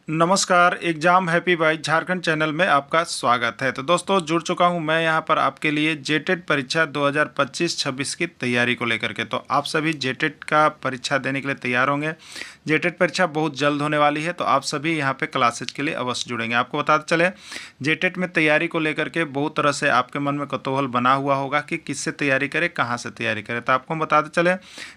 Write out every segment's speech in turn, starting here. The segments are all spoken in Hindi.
नमस्कार, exam happy by Jharkhand channel में आपका स्वागत है। तो दोस्तों जुड़ चुका हूं मैं यहां पर आपके लिए जेटेट परीक्षा 2025-26 की तैयारी को लेकर के। तो आप सभी जेटेट का परीक्षा देने के लिए तैयार होंगे। जेटेट परीक्षा बहुत जल्द होने वाली है, तो आप सभी यहां पे क्लासेज के लिए अवश्य जुड़ेंगे। आपको बताते चले, जेटेट में तैयारी को लेकर के बहुत तरह से आपके मन में कौतूहल बना हुआ होगा कि किससे तैयारी करें, कहाँ से तैयारी करें। तो आपको बताते चले,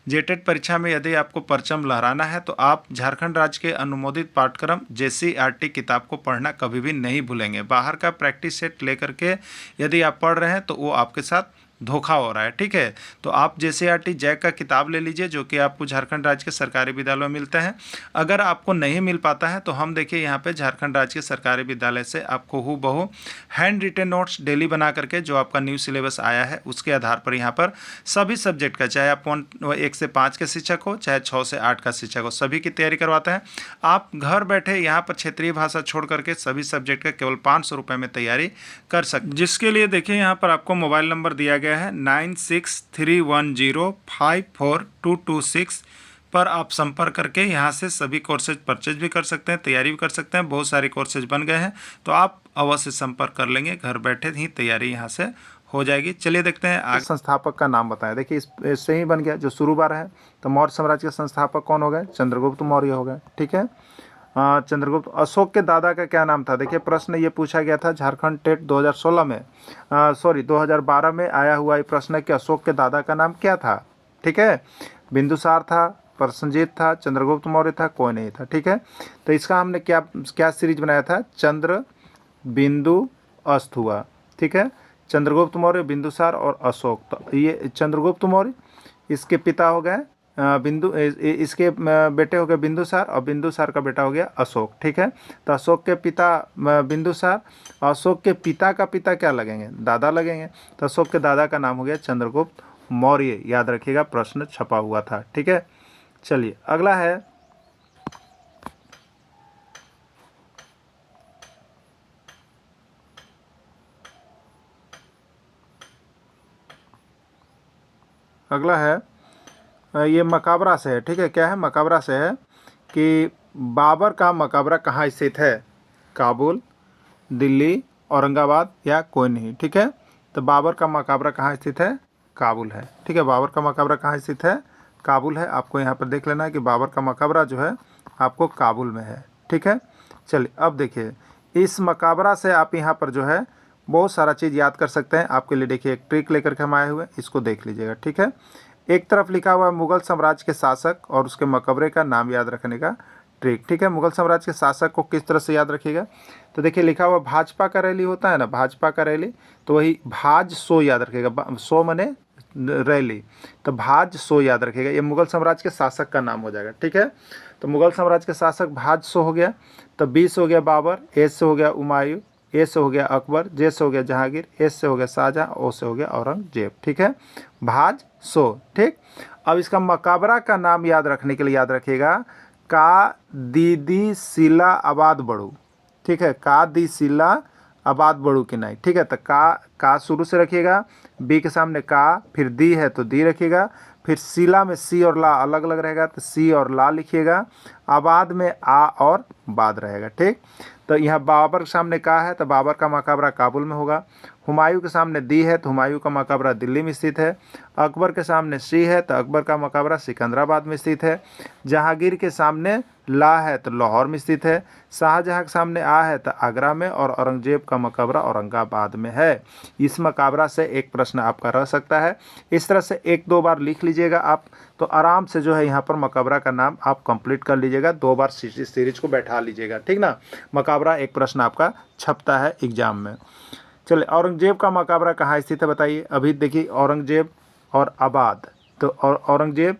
जेटेट परीक्षा में यदि आपको परचम लहराना है तो आप झारखंड राज्य के अनुमोदित पाठ्यक्रम JCERT किताब को पढ़ना कभी भी नहीं भूलेंगे। बाहर का प्रैक्टिस सेट लेकर के यदि आप पढ़ रहे हैं तो वो आपके साथ धोखा हो रहा है, ठीक है। तो आप JCERT जैक का किताब ले लीजिए, जो कि आपको झारखंड राज्य के सरकारी विद्यालयों में मिलते हैं। अगर आपको नहीं मिल पाता है तो हम देखिए यहाँ पे झारखंड राज्य के सरकारी विद्यालय से आपको हूबहू हैंड रिटेन नोट्स डेली बना करके, जो आपका न्यू सिलेबस आया है उसके आधार पर यहाँ पर सभी सब्जेक्ट का, चाहे आप 1 से 5 के शिक्षक हो, चाहे 6 से 8 का शिक्षक हो, सभी की तैयारी करवाते हैं। आप घर बैठे यहाँ पर क्षेत्रीय भाषा छोड़ करके सभी सब्जेक्ट का केवल 500 रुपये में तैयारी कर सकते, जिसके लिए देखिए यहाँ पर आपको मोबाइल नंबर दिया गया है 9631054226 पर आप संपर्क करके यहाँ से सभी कोर्सेज परचेज भी कर सकते हैं, तैयारी भी कर सकते हैं। बहुत सारे कोर्सेज बन गए हैं, तो आप अवश्य संपर्क कर लेंगे, घर बैठे ही तैयारी यहाँ से हो जाएगी। चलिए देखते हैं आगे। संस्थापक का नाम बताएं। देखिए इससे ही बन गया, जो शुरू बार है। तो मौर्य साम्राज्य के संस्थापक कौन हो गए? चंद्रगुप्त मौर्य हो गए, ठीक है। चंद्रगुप्त। अशोक के दादा का क्या नाम था? देखिए प्रश्न ये पूछा गया था झारखंड टेट 2016 में, 2012 में आया हुआ ये प्रश्न है कि अशोक के दादा का नाम क्या था, ठीक है। बिंदुसार था, प्रसेनजीत था, चंद्रगुप्त मौर्य था, कोई नहीं था, ठीक है। तो इसका हमने क्या क्या सीरीज बनाया था? चंद्र बिंदु अस्त हुआ, ठीक है। चंद्रगुप्त मौर्य, बिंदुसार और अशोक। तो ये चंद्रगुप्त मौर्य, इसके पिता हो गए इसके बेटे हो गए बिंदुसार, और बिंदुसार का बेटा हो गया अशोक, ठीक है। तो अशोक के पिता बिंदुसार, अशोक के पिता का पिता क्या लगेंगे? दादा लगेंगे। तो अशोक के दादा का नाम हो गया चंद्रगुप्त मौर्य। याद रखिएगा, प्रश्न छपा हुआ था, ठीक है। चलिए अगला है, ये मकाबरा से है, ठीक है। क्या है? मकाबरा से है कि बाबर का मकाबरा कहाँ स्थित है? काबुल, दिल्ली, औरंगाबाद या कोई नहीं, ठीक है। तो बाबर का मकाबरा कहाँ स्थित है? काबुल है, ठीक है। बाबर का मकाबरा कहाँ स्थित है? काबुल है। आपको यहाँ पर देख लेना है कि बाबर का मकाबरा जो है आपको काबुल में है, ठीक है। चलिए अब देखिए, इस मकाबरा से आप यहाँ पर जो है बहुत सारा चीज़ याद कर सकते हैं। आपके लिए देखिए एक ट्रिक लेकर के हम आए हुए हैं, इसको देख लीजिएगा, ठीक है। एक तरफ लिखा हुआ है मुगल साम्राज्य के शासक और उसके मकबरे का नाम याद रखने का ट्रिक, ठीक है। मुगल साम्राज्य के शासक को किस तरह से याद रखिएगा? तो देखिए लिखा हुआ भाजपा का रैली होता है ना, भाजपा का रैली, तो वही भाज सो याद रखिएगा। सो मने रैली, तो भाज सो याद रखिएगा। ये मुगल साम्राज्य के शासक का नाम हो जाएगा, ठीक है। तो मुगल साम्राज्य के शासक भाज सो हो गया। तो बी से हो गया बाबर, ए से हो गया हुमायूं, ए से हो गया अकबर, जे से हो गया जहांगीर, एस से हो गया शाहजहां, ओ से हो गया औरंगजेब, ठीक है। भाज सो, ठीक। अब इसका मकाबरा का नाम याद रखने के लिए याद रखिएगा का दीदी सिला आबाद बढ़ू, ठीक है। का दी सिला आबाद बढ़ू की नहीं, ठीक है। तो का शुरू से रखिएगा, बी के सामने का, फिर दी है तो दी रखिएगा, फिर सिला में सी और ला अलग अलग रहेगा, तो सी और ला लिखिएगा। आबाद में आ और बाद रहेगा, ठीक। तो यहाँ बाबर के सामने का है तो बाबर का मकाबरा काबुल में होगा। हुमायूं के सामने दी है तो हुमायूं का मकाबरा दिल्ली में स्थित है। अकबर के सामने सी है तो अकबर का मकाबरा सिकंदराबाद में स्थित है। जहांगीर के सामने ला है तो लाहौर में स्थित है। शाहजहां के सामने आ है तो आगरा में, और औरंगजेब का मकबरा औरंगाबाद में है। इस मकाबरा से एक प्रश्न आपका रह सकता है। इस तरह से 1-2 बार लिख लीजिएगा आप, तो आराम से जो है यहाँ पर मकबरा का नाम आप कंप्लीट कर लीजिएगा। 2 बार सीरीज को बैठा लीजिएगा, ठीक ना। मकाबरा एक प्रश्न आपका छपता है एग्जाम में। चलिए, औरंगजेब का मकाबरा कहाँ स्थित है बताइए। अभी देखिए औरंगजेब और आबाद, तो औरंगजेब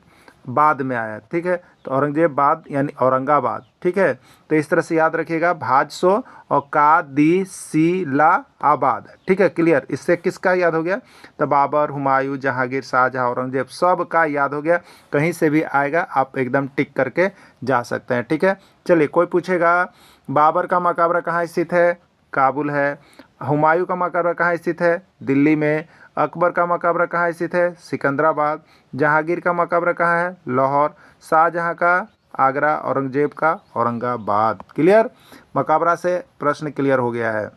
बाद में आया, ठीक है। तो औरंगजेब बाद यानी औरंगाबाद, ठीक है। तो इस तरह से याद रखिएगा, भाजसो और का दी सी ला आबाद, ठीक है। क्लियर? इससे किसका याद हो गया? तो बाबर, हुमायूं, जहांगीर, शाहजहां, औरंगजेब, सब का याद हो गया। कहीं से भी आएगा आप एकदम टिक करके जा सकते हैं, ठीक है। चलिए, कोई पूछेगा बाबर का मकाबरा कहाँ स्थित है? काबुल है। हुमायूं का मकबरा कहाँ स्थित है? दिल्ली में। अकबर का मकबरा कहाँ स्थित है? सिकंदराबाद। जहांगीर का मकबरा कहाँ है? लाहौर। शाहजहां का आगरा, औरंगजेब का औरंगाबाद। क्लियर, मकाबरा से प्रश्न क्लियर हो गया है।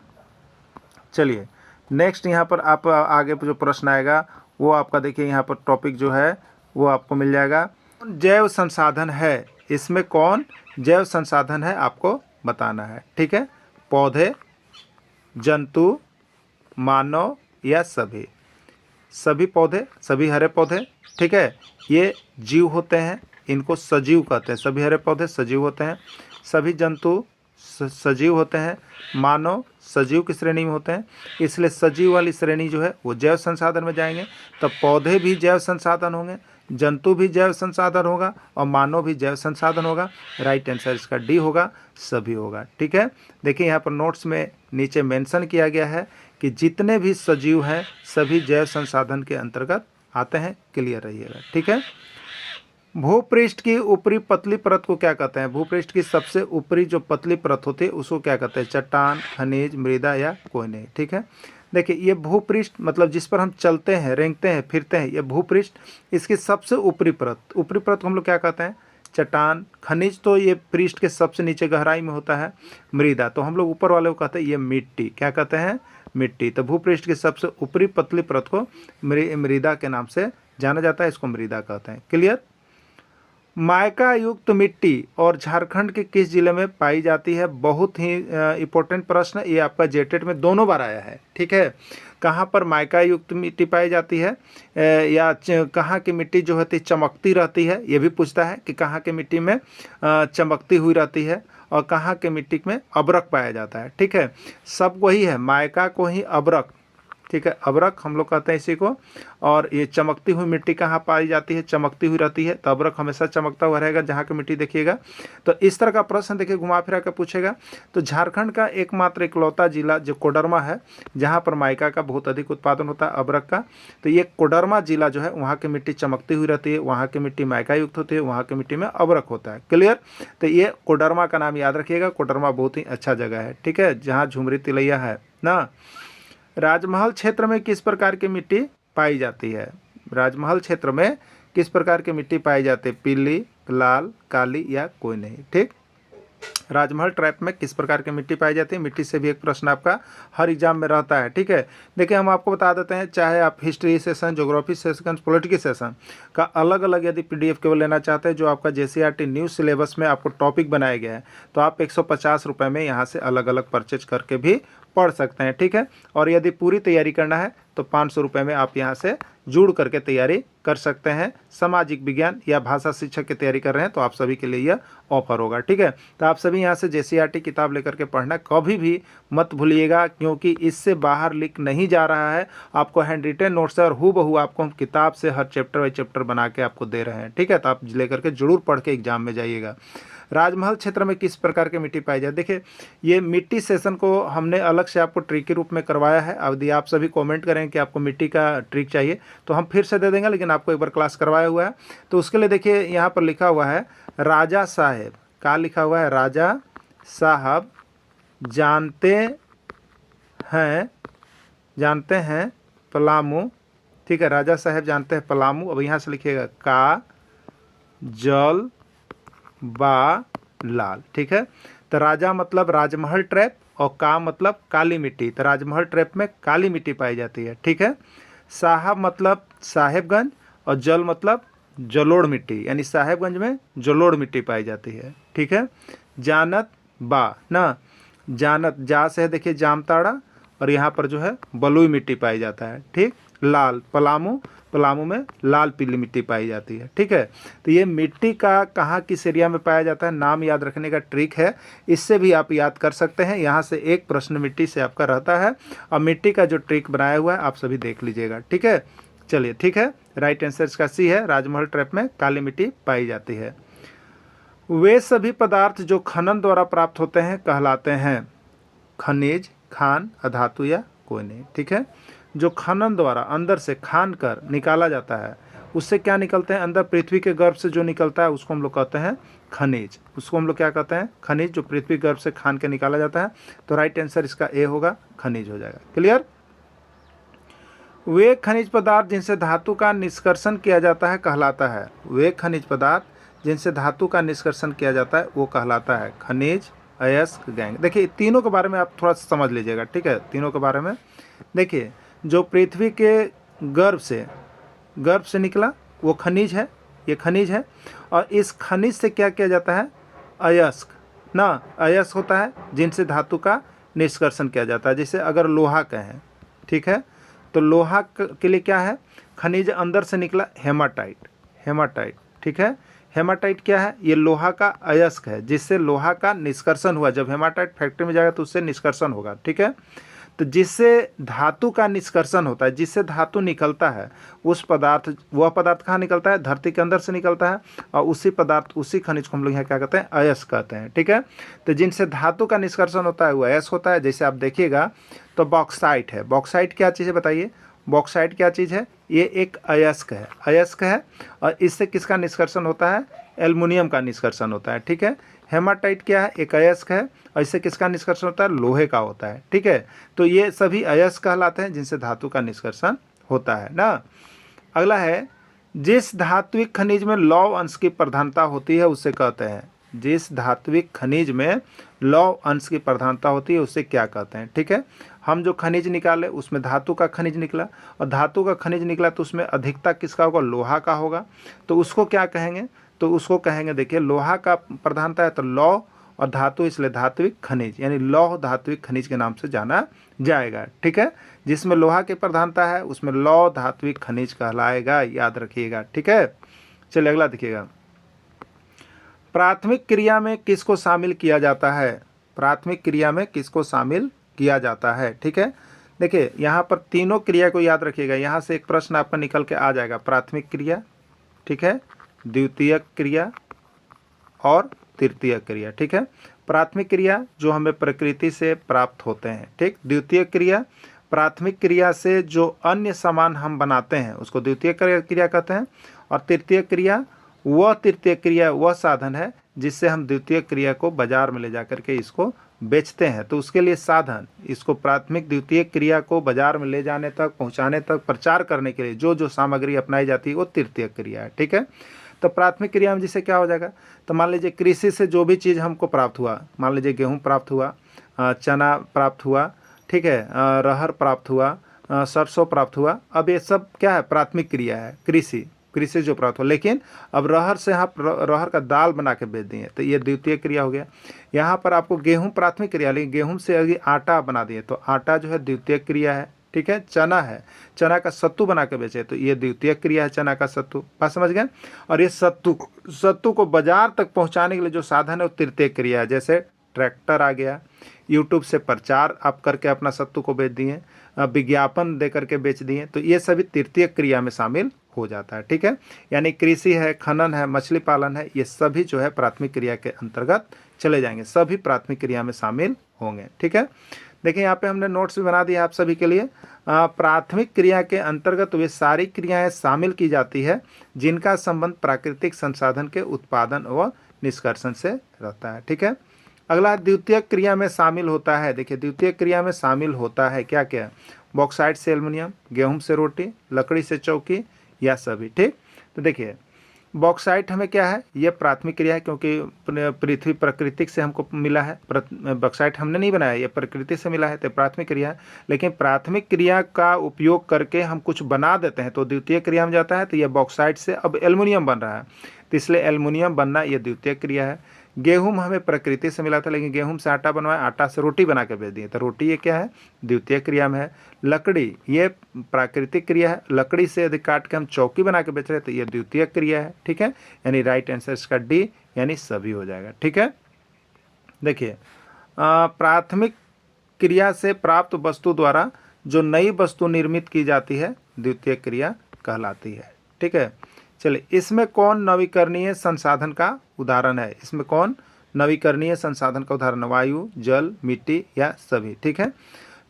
चलिए नेक्स्ट यहाँ पर आप आगे जो प्रश्न आएगा वो आपका देखिए यहाँ पर टॉपिक जो है वो आपको मिल जाएगा। जैव संसाधन है, इसमें कौन जैव संसाधन है आपको बताना है। ठीक है, पौधे, जंतु, मानव या सभी। सभी पौधे, सभी हरे पौधे, ठीक है, ये जीव होते हैं, इनको सजीव कहते हैं। सभी हरे पौधे सजीव होते हैं। सभी जंतु सजीव होते हैं। मानव सजीव की श्रेणी में होते हैं, इसलिए सजीव वाली श्रेणी जो है वो जैव संसाधन में जाएंगे। तब पौधे भी जैव संसाधन होंगे, जंतु भी जैव संसाधन होगा और मानव भी जैव संसाधन होगा। राइट आंसर इसका डी होगा, सभी होगा। ठीक है, देखिए यहाँ पर नोट्स में नीचे मेंशन किया गया है कि जितने भी सजीव हैं सभी जैव संसाधन के अंतर्गत आते हैं। क्लियर रहिएगा। ठीक है, भूपृष्ठ की ऊपरी पतली परत को क्या कहते हैं? भूपृष्ठ की सबसे ऊपरी जो पतली परत होती है उसको क्या कहते हैं? चट्टान, खनिज, मृदा या कोई नहीं। ठीक है, देखिए ये भूपृष्ठ मतलब जिस पर हम चलते हैं, रेंगते हैं, फिरते हैं, ये भूपृष्ठ, इसकी सबसे ऊपरी परत, ऊपरी परत को हम लोग क्या कहते हैं? चट्टान। खनिज तो ये पृष्ठ के सबसे नीचे गहराई में होता है। मृदा तो हम लोग ऊपर वाले को कहते हैं ये मिट्टी। क्या कहते हैं? मिट्टी। तो भूपृष्ठ की सबसे ऊपरी पतली परत को मृदा के नाम से जाना जाता है, इसको मृदा कहते हैं। क्लियर। मायका युक्त मिट्टी और झारखंड के किस जिले में पाई जाती है? बहुत ही इम्पोर्टेंट प्रश्न, ये आपका जेटेट में दोनों बार आया है। ठीक है, कहाँ पर मायका युक्त मिट्टी पाई जाती है या कहाँ की मिट्टी जो होती चमकती रहती है, ये भी पूछता है कि कहाँ की मिट्टी में चमकती हुई रहती है और कहाँ के मिट्टी में अबरक पाया जाता है। ठीक है, सब वही है, मायका को ही अबरक, ठीक है, अबरक हम लोग कहते हैं इसी को। और ये चमकती हुई मिट्टी कहाँ पाई जाती है? चमकती हुई रहती है, तो अबरक हमेशा चमकता हुआ रहेगा जहाँ की मिट्टी देखिएगा। तो इस तरह का प्रश्न देखिए घुमा फिरा कर पूछेगा। तो झारखंड का एकमात्र इकलौता जिला जो कोडरमा है, जहाँ पर माइका का बहुत अधिक उत्पादन होता है, अबरक का, तो ये कोडरमा जिला जो है वहाँ की मिट्टी चमकती हुई रहती है, वहाँ की मिट्टी माइका युक्त होती है, वहाँ की मिट्टी में अबरक होता है। क्लियर। तो ये कोडरमा का नाम याद रखिएगा, कोडरमा बहुत ही अच्छा जगह है। ठीक है, जहाँ झुमरी तिलैया है ना। राजमहल क्षेत्र में किस प्रकार की मिट्टी पाई जाती है? राजमहल क्षेत्र में किस प्रकार की मिट्टी पाई जाती है? पीली, लाल, काली या कोई नहीं। ठीक, राजमहल ट्रैप में किस प्रकार की मिट्टी पाई जाती है? मिट्टी से भी एक प्रश्न आपका हर एग्जाम में रहता है। ठीक है, देखिए हम आपको बता देते हैं, चाहे आप history session, geography session, political session का अलग अलग यदि पीडीएफ केवल लेना चाहते हैं, जो आपका जेसीईआरटी न्यू सिलेबस में आपको टॉपिक बनाया गया है, तो आप 150 रुपये में यहाँ से अलग अलग परचेज करके भी पढ़ सकते हैं। ठीक है, और यदि पूरी तैयारी करना है तो 500 रुपये में आप यहाँ से जुड़ करके तैयारी कर सकते हैं। सामाजिक विज्ञान या भाषा शिक्षक की तैयारी कर रहे हैं तो आप सभी के लिए यह ऑफर होगा। ठीक है, तो आप सभी यहाँ से जेसीईआरटी किताब लेकर के पढ़ना कभी भी मत भूलिएगा, क्योंकि इससे बाहर लिख नहीं जा रहा है। आपको हैंड रिटेन नोट्स है और हूबहू आपको हम किताब से हर चैप्टर बाई चैप्टर बना के आपको दे रहे हैं। ठीक है, तो आप लेकर के जरूर पढ़ के एग्जाम में जाइएगा। राजमहल क्षेत्र में किस प्रकार की मिट्टी पाई जाए? देखिए ये मिट्टी सेशन को हमने अलग से आपको ट्रिक के रूप में करवाया है। अब यदि आप सभी कमेंट करें कि आपको मिट्टी का ट्रिक चाहिए तो हम फिर से दे देंगे, लेकिन आपको एक बार क्लास करवाया हुआ है। तो उसके लिए देखिए यहाँ पर लिखा हुआ है राजा साहेब, क्या लिखा हुआ है? राजा साहब जानते हैं पलामू। ठीक है, राजा साहब जानते हैं पलामू। अब यहाँ से लिखिएगा का जल बा लाल। ठीक है, तो राजा मतलब राजमहल ट्रैप और का मतलब काली मिट्टी, तो राजमहल ट्रैप में काली मिट्टी पाई जाती है। ठीक है, साहब मतलब साहेबगंज और जल मतलब जलोढ़ मिट्टी, यानी साहेबगंज में जलोढ़ मिट्टी पाई जाती है। ठीक है, जानत बा ना, जानत जा से है देखिए जामताड़ा, और यहाँ पर जो है बलुई मिट्टी पाई जाता है। ठीक, लाल पलामू, पलामू में लाल पीली मिट्टी पाई जाती है। ठीक है, तो ये मिट्टी का कहाँ किस एरिया में पाया जाता है, नाम याद रखने का ट्रिक है, इससे भी आप याद कर सकते हैं। यहाँ से एक प्रश्न मिट्टी से आपका रहता है और मिट्टी का जो ट्रिक बनाया हुआ है आप सभी देख लीजिएगा। ठीक है, चलिए ठीक है, राइट आंसर इसका सी है, राजमहल ट्रैप में काली मिट्टी पाई जाती है। वे सभी पदार्थ जो खनन द्वारा प्राप्त होते हैं कहलाते हैं खनिज, खान, अधातु या कोई नहीं। ठीक है, जो खनन द्वारा अंदर से खान कर निकाला जाता है, उससे क्या निकलते हैं? अंदर पृथ्वी के गर्भ से जो निकलता है उसको हम लोग कहते हैं खनिज। उसको हम लोग क्या कहते हैं? खनिज, जो पृथ्वी गर्भ से खान के निकाला जाता है। तो राइट आंसर इसका ए होगा, खनिज हो जाएगा। क्लियर। वे खनिज पदार्थ जिनसे धातु का निष्कर्षण किया जाता है कहलाता है, वे खनिज पदार्थ जिनसे धातु का निष्कर्षण किया जाता है वो कहलाता है खनिज, अयस्क, गैंग। देखिए तीनों के बारे में आप थोड़ा समझ लीजिएगा, ठीक है। तीनों के बारे में देखिए, जो पृथ्वी के गर्भ से निकला वो खनिज है, ये खनिज है। और इस खनिज से क्या किया जाता है, अयस्क ना, अयस्क होता है जिनसे धातु का निष्कर्षण किया जाता है। जैसे अगर लोहा कहें, ठीक है, तो लोहा के लिए क्या है, खनिज अंदर से निकला हेमाटाइट, हेमाटाइट, ठीक है। हेमाटाइट क्या है, ये लोहा का अयस्क है जिससे लोहा का निष्कर्षण हुआ। जब हेमाटाइट फैक्ट्री में जाएगा तो उससे निष्कर्षण होगा, ठीक है। तो जिससे धातु का निष्कर्षण होता है, जिससे धातु निकलता है, उस पदार्थ, वह पदार्थ कहाँ निकलता है, धरती के अंदर से निकलता है। और उसी पदार्थ, उसी खनिज को हम लोग यहाँ क्या कहते हैं, अयस्क कहते हैं, ठीक है। तो जिनसे धातु का निष्कर्षण होता है वो अयस्क होता है। जैसे आप देखिएगा तो बॉक्साइट है। बॉक्साइट क्या चीज़ है बताइए, बॉक्साइट क्या चीज़ है, ये एक अयस्क है, अयस्क है। और इससे किसका निष्कर्षण होता है, एल्युमिनियम का निष्कर्षण होता है, ठीक है। हेमाटाइट क्या है, एक अयस्क है। और इससे किसका निष्कर्षण होता है, लोहे का होता है, ठीक है। तो ये सभी अयस्क कहलाते हैं जिनसे धातु का निष्कर्षण होता है ना। अगला है, जिस धात्विक खनिज में लौह अंश की प्रधानता होती है उसे कहते हैं, जिस धात्विक खनिज में लौह अंश की प्रधानता होती है उसे क्या कहते हैं, ठीक है। हम जो खनिज निकाले उसमें धातु का खनिज निकला, और धातु का खनिज निकला तो उसमें अधिकता किसका होगा, लोहा का होगा। तो उसको क्या कहेंगे, तो उसको कहेंगे, देखिए लोहा का प्रधानता है तो लौह, और धातु इसलिए धात्विक खनिज, यानी लौह धात्विक खनिज के नाम से जाना जाएगा, ठीक है। जिसमें लोहा की प्रधानता है उसमें लौह धात्विक खनिज कहलाएगा, याद रखिएगा, ठीक है। चलिए अगला देखिएगा, प्राथमिक क्रिया में किसको शामिल किया जाता है, प्राथमिक क्रिया में किसको शामिल किया जाता है, ठीक है। देखिए यहाँ पर तीनों क्रिया को याद रखिएगा, यहाँ से एक प्रश्न आपका निकल के आ जाएगा, प्राथमिक क्रिया, ठीक है, द्वितीयक क्रिया और तृतीय क्रिया, ठीक है। प्राथमिक क्रिया जो हमें प्रकृति से प्राप्त होते हैं, ठीक। द्वितीय क्रिया, प्राथमिक क्रिया से जो अन्य सामान हम बनाते हैं उसको द्वितीय क्रिया कहते हैं। और तृतीय क्रिया, वह तृतीय क्रिया वह साधन है जिससे हम द्वितीय क्रिया को बाजार में ले जा करके इसको बेचते हैं। तो उसके लिए साधन, इसको प्राथमिक द्वितीय क्रिया को बाजार में ले जाने तक, पहुंचाने तक, प्रचार करने के लिए जो जो सामग्री अपनाई जाती है वो तृतीय क्रिया है, ठीक है। तो प्राथमिक क्रिया में जिससे क्या हो जाएगा, तो मान लीजिए कृषि से जो भी चीज़ हमको प्राप्त हुआ, मान लीजिए गेहूँ प्राप्त हुआ, चना प्राप्त हुआ, ठीक है, अरहर प्राप्त हुआ, सरसों प्राप्त हुआ। अब ये सब क्या है, प्राथमिक क्रिया है, कृषि जो प्राप्त हो। लेकिन अब रहर से आप रहर का दाल बना के बेच दिए तो ये द्वितीय क्रिया हो गया। यहाँ पर आपको गेहूं प्राथमिक क्रिया, लेकिन गेहूं से अभी आटा बना दिए तो आटा जो है द्वितीय क्रिया है, ठीक है। चना है, चना का सत्तू बना के बेचे तो ये द्वितीय क्रिया है, चना का सत्तू, बात समझ गए। और ये सत्तू को बाजार तक पहुँचाने के लिए जो साधन है वो तृतीय क्रिया है। जैसे ट्रैक्टर आ गया, यूट्यूब से प्रचार आप करके अपना सत्तू को बेच दिए, विज्ञापन दे करके बेच दिए, तो ये सभी तृतीय क्रिया में शामिल हो जाता है, ठीक है। यानी कृषि है, खनन है, मछली पालन है, ये सभी जो है प्राथमिक क्रिया के अंतर्गत चले जाएंगे, सभी प्राथमिक क्रिया में शामिल होंगे, ठीक है। देखिए यहाँ पे हमने नोट्स भी बना दिया आप सभी के लिए। प्राथमिक क्रिया के अंतर्गत वे सारी क्रियाएं शामिल की जाती है जिनका संबंध प्राकृतिक संसाधन के उत्पादन व निष्कर्षण से रहता है, ठीक है। अगला द्वितीय क्रिया में शामिल होता है, देखिए द्वितीय क्रिया में शामिल होता है क्या क्या, बॉक्साइट से एल्युमिनियम, गेहूं से रोटी, लकड़ी से चौकी, या सभी, ठीक। तो देखिए बॉक्साइट हमें क्या है, ये प्राथमिक क्रिया है क्योंकि पृथ्वी प्राकृतिक से हमको मिला है, बॉक्साइट हमने नहीं बनाया, ये प्रकृति से मिला है तो प्राथमिक क्रिया है। लेकिन प्राथमिक क्रिया का उपयोग करके हम कुछ बना देते हैं तो द्वितीय क्रिया में जाता है। तो ये बॉक्साइट से अब एल्युमिनियम बन रहा है तो इसलिए एल्युमिनियम बनना ये द्वितीय क्रिया है। गेहूं हमें प्रकृति से मिला था लेकिन गेहूं से आटा बनवाया, आटा से रोटी बना के बेच दिए तो रोटी ये क्या है, द्वितीय क्रिया में है। लकड़ी ये प्राकृतिक क्रिया है, लकड़ी से यदि काट के हम चौकी बना के बेच रहे हैं तो ये द्वितीय क्रिया है, ठीक है। यानी राइट आंसर इसका डी, यानी सभी हो जाएगा, ठीक है। देखिए प्राथमिक क्रिया से प्राप्त वस्तु द्वारा जो नई वस्तु निर्मित की जाती है द्वितीय क्रिया कहलाती है, ठीक है। चलिए इसमें कौन नवीकरणीय संसाधन का उदाहरण है, इसमें कौन नवीकरणीय संसाधन का उदाहरण, वायु, जल, मिट्टी या सभी, ठीक है।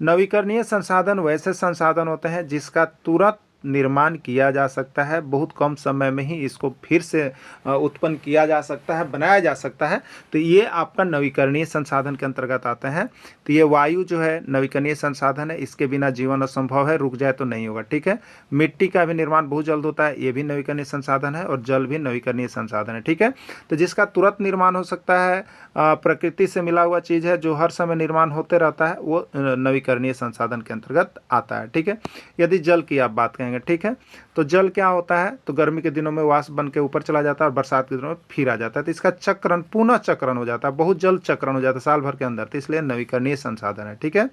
नवीकरणीय संसाधन वैसे संसाधन होते हैं जिसका तुरंत निर्माण किया जा सकता है, बहुत कम समय में ही इसको फिर से उत्पन्न किया जा सकता है, बनाया जा सकता है, तो ये आपका नवीकरणीय संसाधन के अंतर्गत आते हैं। तो ये वायु जो है नवीकरणीय संसाधन है, इसके बिना जीवन असंभव है, रुक जाए तो नहीं होगा, ठीक है। मिट्टी का भी निर्माण बहुत जल्द होता है, ये भी नवीकरणीय संसाधन है, और जल भी नवीकरणीय संसाधन है, ठीक है। तो जिसका तुरंत निर्माण हो सकता है, प्रकृति से मिला हुआ चीज़ है जो हर समय निर्माण होते रहता है, वो नवीकरणीय संसाधन के अंतर्गत आता है, ठीक है। यदि जल की आप बात कहेंगे, ठीक है, तो जल क्या होता है, तो गर्मी के दिनों में वाष्प बन के ऊपर चला जाता है और बरसात के दिनों में फिर आ जाता है, तो इसका चक्रण पुनः चक्रण हो जाता है, बहुत जल्द चक्रण हो जाता है साल भर के अंदर, तो इसलिए नवीकरणीय संसाधन है, ठीक है।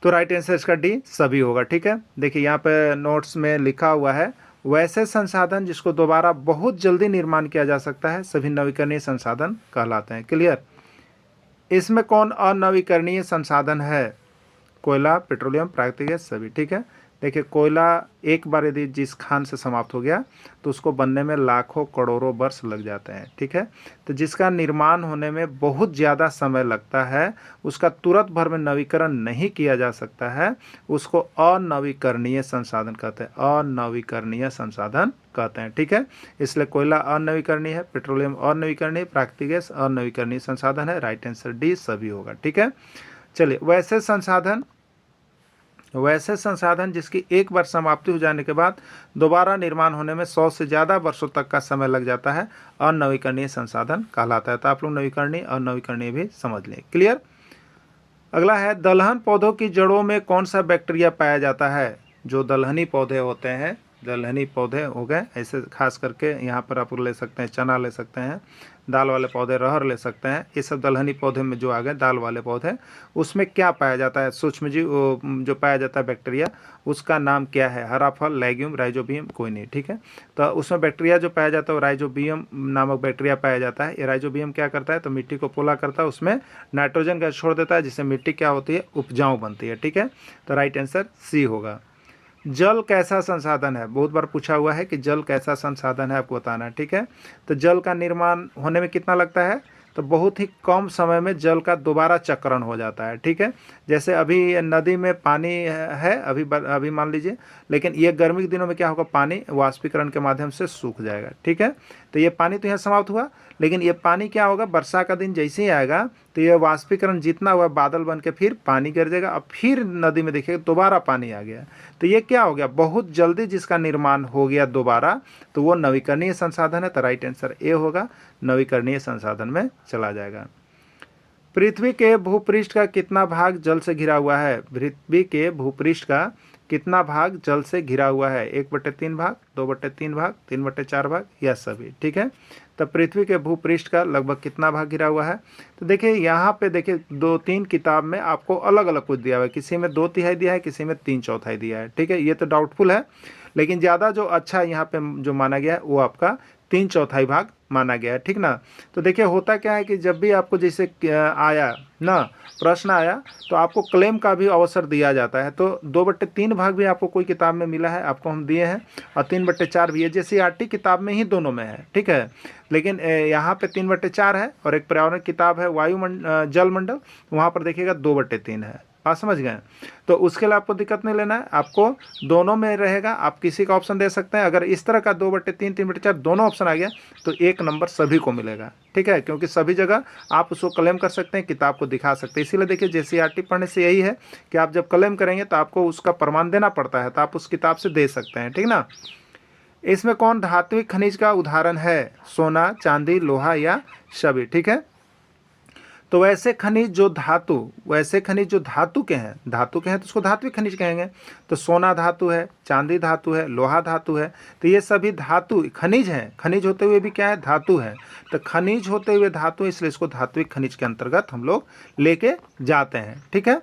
तो राइट आंसर इसका डी सभी होगा, ठीक है। देखिए यहाँ पे नोट्स में लिखा हुआ है, वैसे संसाधन जिसको दोबारा बहुत जल्दी निर्माण किया जा सकता है सभी नवीकरणीय संसाधन कहलाते हैं। क्लियर। इसमें कौन अनवीकरणीय संसाधन है? कोयला, पेट्रोलियम, प्राकृतिक गैस, सभी, ठीक है। देखिए कोयला एक बार यदि जिस खान से समाप्त हो गया तो उसको बनने में लाखों करोड़ों वर्ष लग जाते हैं, ठीक है। तो जिसका निर्माण होने में बहुत ज़्यादा समय लगता है, उसका तुरंत भर में नवीकरण नहीं किया जा सकता है, उसको अनवीकरणीय संसाधन कहते हैं, अनवीकरणीय संसाधन कहते हैं, ठीक है। इसलिए कोयला अनवीकरणीय है, पेट्रोलियम अनवीकरणीय, प्राकृतिक गैस अनवीकरणीय संसाधन है। राइट आंसर डी सभी होगा, ठीक है। चलिए वैसे संसाधन जिसकी एक बार समाप्ति हो जाने के बाद दोबारा निर्माण होने में 100 से ज़्यादा वर्षों तक का समय लग जाता है, अनवीकरणीय संसाधन कहलाता है। तो आप लोग नवीकरणीय अनवीकरणीय भी समझ लें। क्लियर। अगला है, दलहन पौधों की जड़ों में कौन सा बैक्टीरिया पाया जाता है? जो दलहनी पौधे होते हैं, दलहनी पौधे हो गए, ऐसे खास करके यहाँ पर आप ले सकते हैं चना ले सकते हैं, दाल वाले पौधे रहर ले सकते हैं, ये सब दलहनी पौधे में जो आ गए दाल वाले पौधे, उसमें क्या पाया जाता है? सूक्ष्मजीव जो पाया जाता है बैक्टीरिया, उसका नाम क्या है? हरा फल, लेग्यूम, राइजोबियम, कोई नहीं, ठीक है। तो उसमें बैक्टीरिया जो पाया जाता है वो राइजोबियम नामक बैक्टीरिया पाया जाता है। ये राइजोबियम क्या करता है, तो मिट्टी को पोला करता है, उसमें नाइट्रोजन गैस छोड़ देता है, जिससे मिट्टी क्या होती है, उपजाऊ बनती है, ठीक है। तो राइट आंसर सी होगा। जल कैसा संसाधन है? बहुत बार पूछा हुआ है कि जल कैसा संसाधन है, आपको बताना है, ठीक है। तो जल का निर्माण होने में कितना लगता है? तो बहुत ही कम समय में जल का दोबारा चक्रण हो जाता है, ठीक है। जैसे अभी नदी में पानी है, अभी मान लीजिए, लेकिन ये गर्मी के दिनों में क्या होगा, पानी वाष्पीकरण के माध्यम से सूख जाएगा, ठीक है। तो ये पानी तो यहाँ समाप्त हुआ, लेकिन ये पानी क्या होगा, वर्षा का दिन जैसे ही आएगा तो ये वाष्पीकरण जितना हुआ बादल बन के फिर पानी गिर जाएगा, अब फिर नदी में देखिएगा दोबारा पानी आ गया। तो ये क्या हो गया, बहुत जल्दी जिसका निर्माण हो गया दोबारा, तो वो नवीकरणीय संसाधन है। तो राइट आंसर ए होगा, नवीकरणीय संसाधन में चला जाएगा। पृथ्वी के भूपृष्ठ का कितना भाग जल से घिरा हुआ है? पृथ्वी के भूपृष्ठ का कितना भाग जल से घिरा हुआ है? 1/3 भाग, 2/3 भाग, 3/4 भाग, या सभी, ठीक है। तो पृथ्वी के भूपृष्ठ का लगभग कितना भाग घिरा हुआ है? तो देखिए यहाँ पे देखिए 2-3 किताब में आपको अलग अलग कुछ दिया हुआ है, किसी में 2/3 दिया है, किसी में 3/4 दिया है, ठीक है। ये तो डाउटफुल है, लेकिन ज़्यादा जो अच्छा यहाँ पे जो माना गया है वो आपका 3/4 भाग माना गया है, ठीक ना। तो देखिए होता क्या है कि जब भी आपको जैसे आया ना प्रश्न आया तो आपको क्लेम का भी अवसर दिया जाता है। तो 2/3 भाग भी आपको कोई किताब में मिला है, आपको हम दिए हैं, और 3/4 भी है, जैसे आरटी किताब में ही दोनों में है, ठीक है। लेकिन यहाँ पे 3/4 है, और एक पर्यावरण किताब है जलमंडल, वहाँ पर देखिएगा 2/3 है। बात समझ गए। तो उसके लिए आपको दिक्कत नहीं लेना है, आपको दोनों में रहेगा, आप किसी का ऑप्शन दे सकते हैं। अगर इस तरह का 2/3, 3/4 दोनों ऑप्शन आ गया तो 1 नंबर सभी को मिलेगा, ठीक है, क्योंकि सभी जगह आप उसको क्लेम कर सकते हैं, किताब को दिखा सकते हैं। इसीलिए देखिए जेसीईआरटी पढ़ने से यही है कि आप जब क्लेम करेंगे तो आपको उसका प्रमाण देना पड़ता है, तो आप उस किताब से दे सकते हैं, ठीक ना। इसमें कौन धात्विक खनिज का उदाहरण है? सोना, चांदी, लोहा या सभी, ठीक है। तो वैसे खनिज जो धातु के हैं तो उसको धात्विक खनिज कहेंगे। तो सोना धातु है, चांदी धातु है, लोहा धातु है, तो ये सभी धातु खनिज हैं। खनिज होते हुए भी क्या है, धातु है। तो खनिज होते हुए धातु, इसलिए इसको धात्विक खनिज के अंतर्गत हम लोग लेके जाते हैं, ठीक है।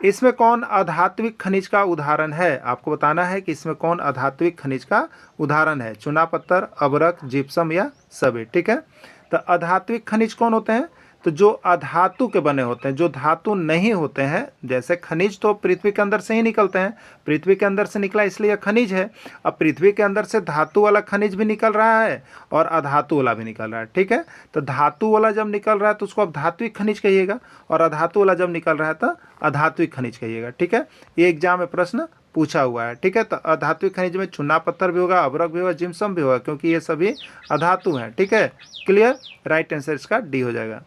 इसमें कौन अधात्विक खनिज का उदाहरण है? आपको बताना है कि इसमें कौन अधात्विक खनिज का उदाहरण है। चुनापत्थर, अभ्रक, जिप्सम या सभी, ठीक है। तो अधात्विक खनिज कौन होते हैं? तो जो अधातु के बने होते हैं, जो धातु नहीं होते हैं। जैसे खनिज तो पृथ्वी के अंदर से ही निकलते हैं, पृथ्वी के अंदर से निकला इसलिए खनिज है। अब पृथ्वी के अंदर से धातु वाला खनिज भी निकल रहा है और अधातु वाला भी निकल रहा है, ठीक है। तो धातु वाला जब निकल रहा है तो उसको आप धात्विक खनिज कहिएगा, और अधातु वाला जब निकल रहा है तो अधात्विक खनिज कहिएगा, ठीक है। ये एग्जाम में प्रश्न पूछा हुआ है, ठीक है। तो अधात्विक खनिज में चूना पत्थर भी होगा, अभ्रक भी होगा, जिप्सम भी होगा, क्योंकि ये सभी अधातु हैं, ठीक है। क्लियर, राइट आंसर इसका डी हो जाएगा।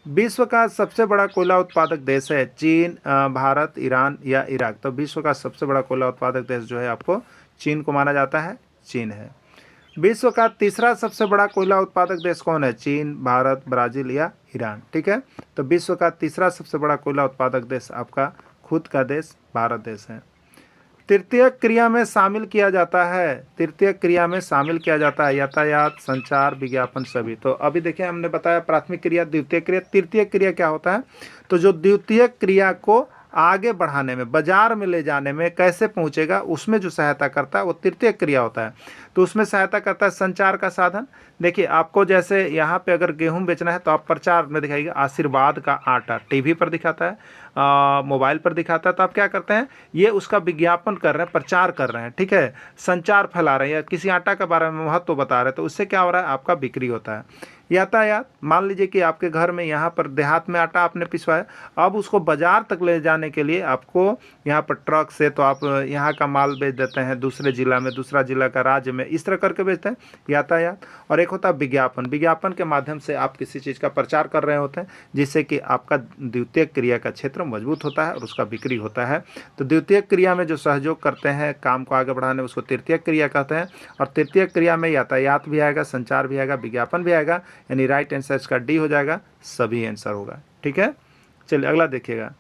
विश्व का सबसे बड़ा कोयला उत्पादक देश है चीन, भारत, ईरान या इराक। तो विश्व का सबसे बड़ा कोयला उत्पादक देश जो है आपको चीन को माना जाता है, चीन है। विश्व का तीसरा सबसे बड़ा कोयला उत्पादक देश कौन है? चीन, भारत, ब्राज़ील या ईरान, ठीक है। तो विश्व का तीसरा सबसे बड़ा कोयला उत्पादक देश आपका खुद का देश भारत देश है। तृतीय क्रिया में शामिल किया जाता है, तृतीय क्रिया में शामिल किया जाता है यातायात, संचार, विज्ञापन सभी। तो अभी देखिए हमने बताया प्राथमिक क्रिया, द्वितीय क्रिया, तृतीय क्रिया क्या होता है? तो जो द्वितीय क्रिया को आगे बढ़ाने में, बाजार में ले जाने में कैसे पहुंचेगा उसमें जो सहायता करता है वो तृतीय क्रिया होता है। तो उसमें सहायता करता है संचार का साधन। देखिए आपको जैसे यहाँ पे अगर गेहूं बेचना है तो आप प्रचार में दिखाइएगा, आशीर्वाद का आटा टीवी पर दिखाता है, मोबाइल पर दिखाता है, तो आप क्या करते हैं, ये उसका विज्ञापन कर रहे हैं, प्रचार कर रहे हैं, ठीक है, संचार फैला रहे हैं, या किसी आटा के बारे में महत्व बता रहे हैं, तो उससे क्या हो रहा है, आपका बिक्री होता है। यातायात, मान लीजिए कि आपके घर में यहाँ पर देहात में आटा आपने पिसवाया, अब उसको बाजार तक ले जाने के लिए आपको यहाँ पर ट्रक से, तो आप यहाँ का माल बेच देते हैं दूसरे ज़िला में, दूसरा ज़िला का राज्य में, इस तरह करके बेचते हैं, यातायात। और एक होता है विज्ञापन, विज्ञापन के माध्यम से आप किसी चीज़ का प्रचार कर रहे होते हैं जिससे कि आपका द्वितीय क्रिया का क्षेत्र मजबूत होता है और उसका बिक्री होता है। तो द्वितीय क्रिया में जो सहयोग करते हैं काम को आगे बढ़ाने में उसको तृतीय क्रिया कहते हैं। और तृतीय क्रिया में यातायात भी आएगा, संचार भी आएगा, विज्ञापन भी आएगा, यानी राइट आंसर इसका डी हो जाएगा, सभी आंसर होगा, ठीक है। चलिए अगला देखिएगा,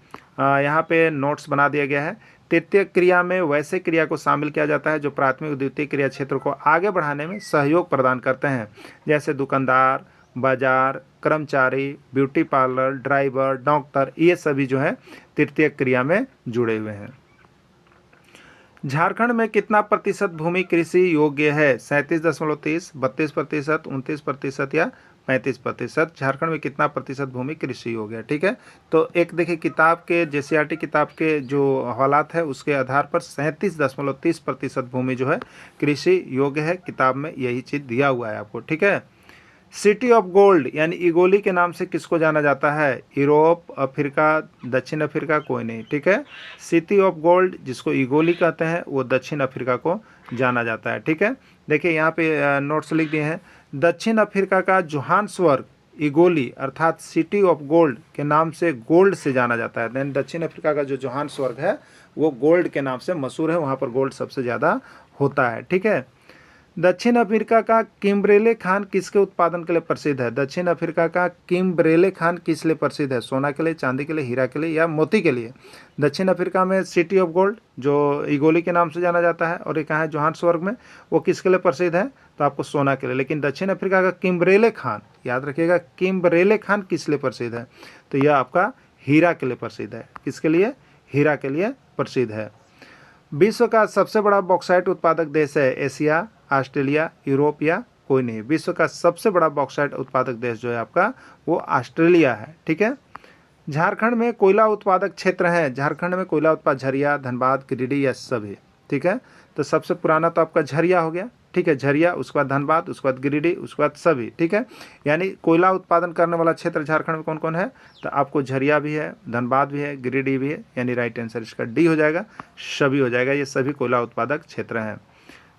यहाँ पे नोट्स बना दिया गया है। तृतीय क्रिया में वैसे क्रिया को शामिल किया जाता है जो प्राथमिक और द्वितीय क्रिया क्षेत्र को आगे बढ़ाने में सहयोग प्रदान करते हैं, जैसे दुकानदार, बाजार, कर्मचारी, ब्यूटी पार्लर, ड्राइवर, डॉक्टर, ये सभी जो है तृतीय क्रिया में जुड़े हुए हैं। झारखंड में कितना प्रतिशत भूमि कृषि योग्य है? 37.30, 32%, 29% या 35%? झारखंड में कितना प्रतिशत भूमि कृषि योग्य है, ठीक है। तो एक देखिए किताब के JCRT किताब के जो हालात है उसके आधार पर 37.30% भूमि जो है कृषि योग्य है, किताब में यही चीज़ दिया हुआ है आपको, ठीक है। सिटी ऑफ गोल्ड यानी इगोली के नाम से किसको जाना जाता है? यूरोप, अफ्रीका, दक्षिण अफ्रीका, कोई नहीं, ठीक है। सिटी ऑफ गोल्ड जिसको इगोली कहते हैं वो दक्षिण अफ्रीका को जाना जाता है, ठीक है। देखिए यहाँ पे नोट्स लिख दिए हैं। दक्षिण अफ्रीका का जोहान्सबर्ग इगोली अर्थात सिटी ऑफ गोल्ड के नाम से गोल्ड से जाना जाता है। देन दक्षिण अफ्रीका का जो जोहान्सबर्ग है वो गोल्ड के नाम से मशहूर है, वहाँ पर गोल्ड सबसे ज़्यादा होता है, ठीक है। दक्षिण अफ्रीका का किम्बरेले खान किसके उत्पादन के लिए प्रसिद्ध है? दक्षिण अफ्रीका का किम्बरेले खान किस लिए प्रसिद्ध है? सोना के लिए, चांदी के लिए, हीरा के लिए या मोती के लिए? दक्षिण अफ्रीका में सिटी ऑफ गोल्ड जो इगोली के नाम से जाना जाता है, और एक है जोहान्सबर्ग में, वो किसके लिए प्रसिद्ध है? तो आपको सोना के लिए। लेकिन दक्षिण अफ्रीका का किम्बरेले खान, याद रखिएगा, किम्बरेले खान किस लिए प्रसिद्ध है? तो यह आपका हीरा के लिए प्रसिद्ध है। किसके लिए? हीरा के लिए प्रसिद्ध है। विश्व का सबसे बड़ा बॉक्साइट उत्पादक देश है? एशिया, ऑस्ट्रेलिया, यूरोप या कोई नहीं? विश्व का सबसे बड़ा बॉक्साइट उत्पादक देश जो है आपका वो ऑस्ट्रेलिया है, ठीक है। झारखंड में कोयला उत्पादक क्षेत्र है, झारखंड में कोयला उत्पाद झरिया, धनबाद, गिरिडीह या सभी, ठीक है। तो सबसे पुराना तो आपका झरिया हो गया, ठीक है, झरिया, उसके बाद धनबाद, उसके बाद गिरिडीह, उसके बाद सभी, ठीक है। यानी कोयला उत्पादन करने वाला क्षेत्र झारखंड में कौन कौन है? तो आपको झरिया भी है, धनबाद भी है, गिरिडीह भी है, यानी राइट आंसर इसका डी हो जाएगा, सभी हो जाएगा, ये सभी कोयला उत्पादक क्षेत्र हैं।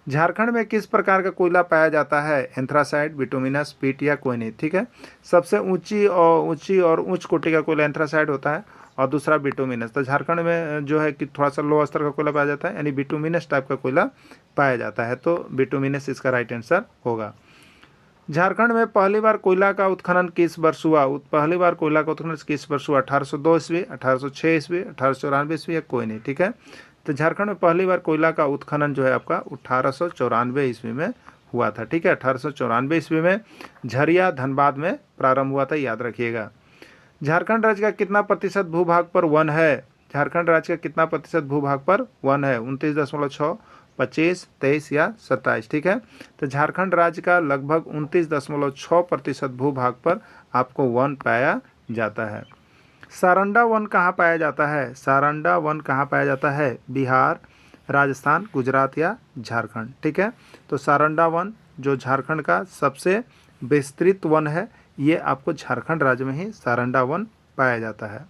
झारखंड में किस प्रकार का कोयला पाया जाता है? एंथ्रासाइट, बिटुमिनस, पीट या कोई नहीं, ठीक है। सबसे ऊंची और उच्च कोटि का कोयला एंथ्रासाइट होता है और दूसरा बिटुमिनस। तो झारखंड में जो है कि थोड़ा सा लो स्तर का कोयला पाया जाता है, यानी बिटुमिनस टाइप का कोयला पाया जाता है, तो बिटुमिनस इसका राइट आंसर होगा। झारखंड में पहली बार कोयला का उत्खनन किस वर्ष हुआ? पहली बार कोयला का उत्खनन किस वर्ष हुआ? 1802 ईस्वी, 1806 ईस्वी, 1894 ईस्वी या कोई नहीं, ठीक है। तो झारखंड में पहली बार कोयला का उत्खनन जो है आपका 1894 ईस्वी में हुआ था, ठीक है। 1894 ईस्वी में झरिया, धनबाद में प्रारंभ हुआ था, याद रखिएगा। झारखंड राज्य का कितना प्रतिशत भूभाग पर वन है? झारखंड राज्य का कितना प्रतिशत भूभाग पर वन है? 29.6, 25, 23 या 27, ठीक है। तो झारखंड राज्य का लगभग 29.6% भूभाग पर आपको वन पाया जाता है। सारंडा वन कहाँ पाया जाता है? सारंडा वन कहाँ पाया जाता है? बिहार, राजस्थान, गुजरात या झारखंड, ठीक है। तो सारंडा वन जो झारखंड का सबसे विस्तृत वन है, ये आपको झारखंड राज्य में ही सारंडा वन पाया जाता है।